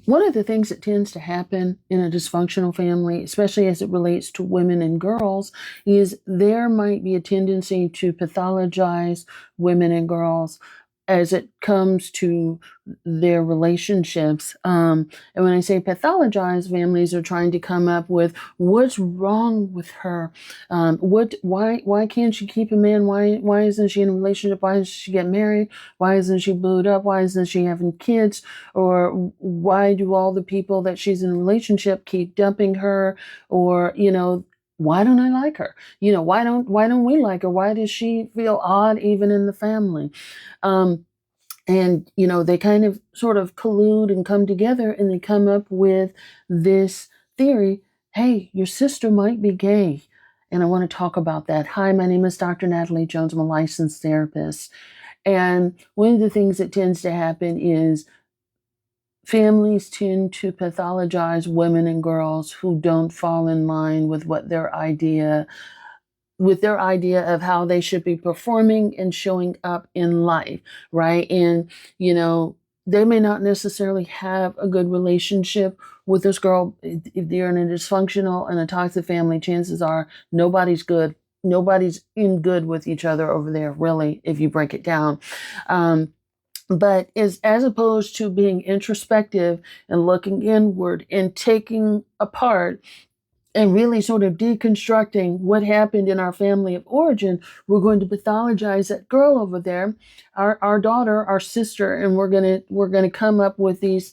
One of the things that tends to happen in a dysfunctional family, especially as it relates to women and girls, is there might be a tendency to pathologize women and girls as it comes to their relationships. And when I say pathologize, families are trying to come up with what's wrong with her. Why can't she keep a man? Why isn't she in a relationship? Why doesn't she get married? Why isn't she booed up? Why isn't she having kids? Or why do all the people that she's in a relationship keep dumping her? Or, why don't I like her? Why don't we like her? Why does she feel odd even in the family? Um, and they kind of sort of collude and come together, and they come up with this theory. Hey, your sister might be gay. And I want to talk about that. Hi, my name is Dr. Natalie Jones. I'm a licensed therapist. And one of the things that tends to happen is families tend to pathologize women and girls who don't fall in line with their idea of how they should be performing and showing up in life, right? And, they may not necessarily have a good relationship with this girl. If they're in a dysfunctional and a toxic family, chances are nobody's good. Nobody's in good with each other over there, really, if you break it down. But as opposed to being introspective and looking inward and taking apart and really sort of deconstructing what happened in our family of origin, we're going to pathologize that girl over there, our daughter, our sister, and we're gonna come up with these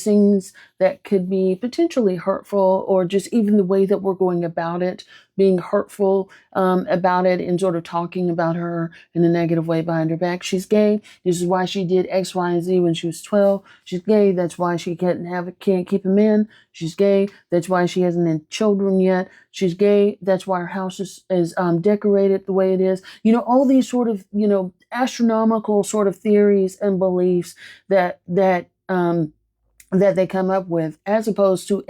things that could be potentially hurtful, or just even the way that we're going about it being hurtful about it, and sort of talking about her in a negative way behind her back. She's gay. This is why she did X, Y, and Z when she was 12. She's gay. That's why she can't keep a man. She's gay. That's why she hasn't had children yet. She's gay. That's why her house is decorated the way it is. All these sort of, astronomical sort of theories and beliefs that they come up with, as opposed to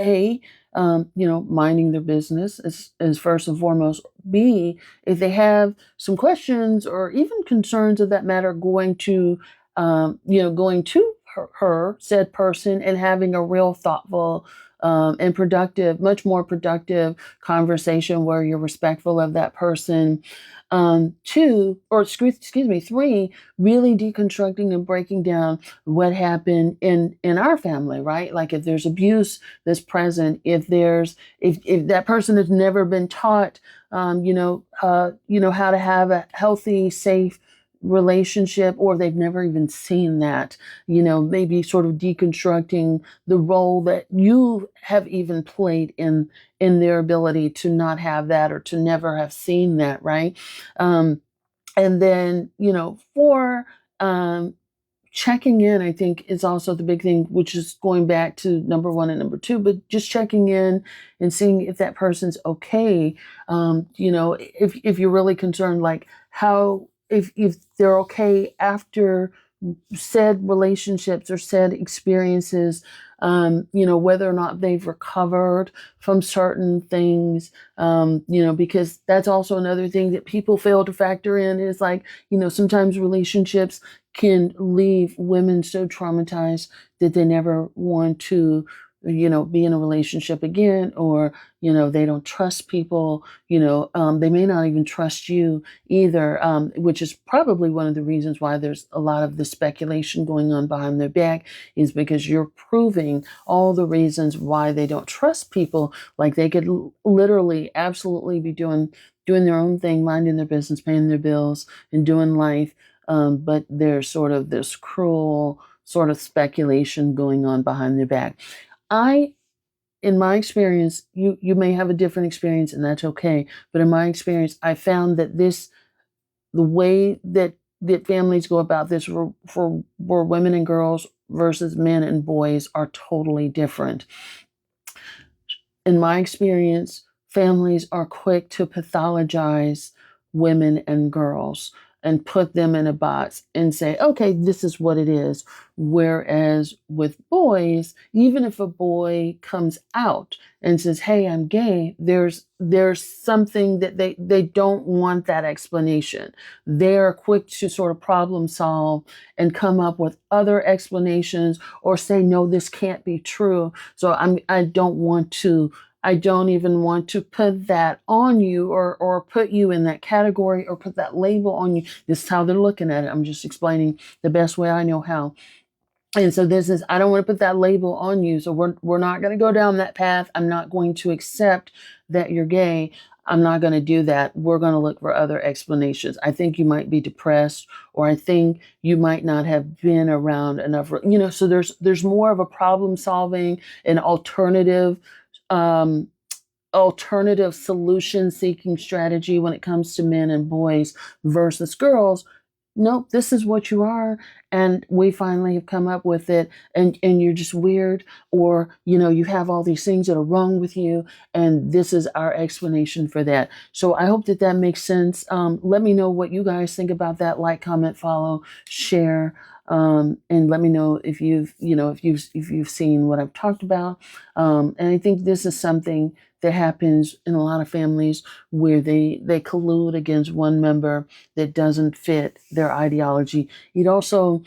minding their business as first and foremost. B, if they have some questions or even concerns of that matter, going to her said person, and having a real thoughtful and productive, much more productive conversation where you're respectful of that person. Three, really deconstructing and breaking down what happened in our family, right? Like if there's abuse that's present, if that person has never been taught, how to have a healthy, safe relationship, or they've never even seen that, maybe sort of deconstructing the role that you have even played in their ability to not have that, or to never have seen that, right? And then, four, checking in, I think, is also the big thing, which is going back to number one and number two, but just checking in and seeing if that person's okay. If you're really concerned, like how, if they're okay after said relationships or said experiences, whether or not they've recovered from certain things, because that's also another thing that people fail to factor in, is like, sometimes relationships can leave women so traumatized that they never want to, be in a relationship again, or, they don't trust people, they may not even trust you either, which is probably one of the reasons why there's a lot of the speculation going on behind their back, is because you're proving all the reasons why they don't trust people. Like they could literally, absolutely be doing their own thing, minding their business, paying their bills, and doing life. But there's sort of this cruel sort of speculation going on behind their back. In my experience, you may have a different experience, and that's okay. But in my experience, I found that the way that families go about this for women and girls versus men and boys are totally different. In my experience, families are quick to pathologize women and girls. and put them in a box and say, okay, this is what it is. Whereas with boys, even if a boy comes out and says, hey, I'm gay, there's something that they don't want that explanation. They're quick to sort of problem solve and come up with other explanations or say, no, this can't be true. So I don't even want to put that on you or put you in that category or put that label on you. This is how they're looking at it. I'm just explaining the best way I know how. And so this is, I don't want to put that label on you. So we're not going to go down that path. I'm not going to accept that you're gay. I'm not going to do that. We're going to look for other explanations. I think you might be depressed, or I think you might not have been around enough. So there's more of a problem solving and um, alternative solution seeking strategy when it comes to men and boys versus girls. Nope, this is what you are, and we finally have come up with it, and you're just weird, or you have all these things that are wrong with you, and this is our explanation for that. So I hope that makes sense. Let me know what you guys think about that. Like, comment, follow, share, and let me know if you've seen what I've talked about. And I think this is something that happens in a lot of families where they collude against one member that doesn't fit their ideology. It also,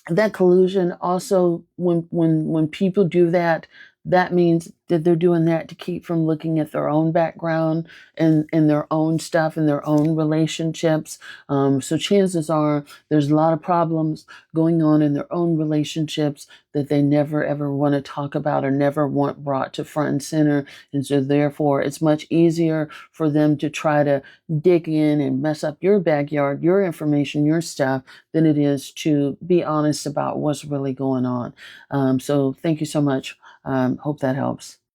that collusion also, when people do that, that means that they're doing that to keep from looking at their own background and their own stuff and their own relationships. So chances are there's a lot of problems going on in their own relationships that they never ever want to talk about or never want brought to front and center. And so therefore it's much easier for them to try to dig in and mess up your backyard, your information, your stuff, than it is to be honest about what's really going on. So thank you so much. Hope that helps.